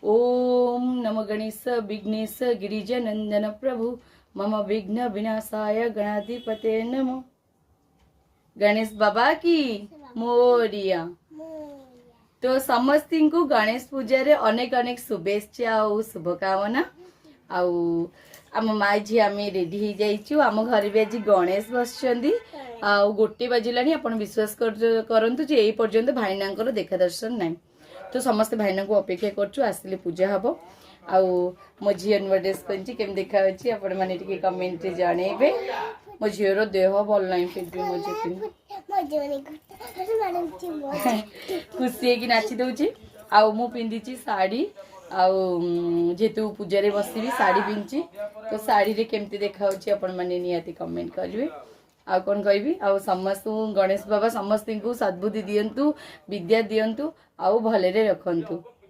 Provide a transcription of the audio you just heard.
ओम नमो गणेश विघ्नेश गिरिजानंदन प्रभु मम विघ्न विनाशाय गणाधिपते नमो। गणेश बाबा की मोरिया। तो समस्त को गणेश पूजा रे अनेक अनेक शुभेच्छा और शुभकामना। आम माँ झी आम रेडी हो जाइचु। आम घर भी आज गणेश बसचंदी आ गोटे बाजिलानी आपण विश्वास करंतु जे एई पर्यंत भाईनांकर देखा दर्शन नाही। तो समस्त भाईना को अपेक्षा करछु आसिले पूजा हबो। आउ मो झी नुआ ड्रेस करछि केम देखा अछि आपण माने टिके कमेंट रे जानेबे। मो झीर देह भल नाही फिर भी मो झी खुशी की नाची दउछि। आउ मु पिंदिछि साड़ी आउ जेतु पूजा रे बसिबी साड़ी पिंछि। तो साड़ी रे केमती देखा अछि आपण माने नियाती कमेंट करिवे। आ कौन कहबी आ समस्त गणेश बाबा समस्त को सद्बुद्धि दियंतु विद्या दियंतु आउ भले रे रखंतु।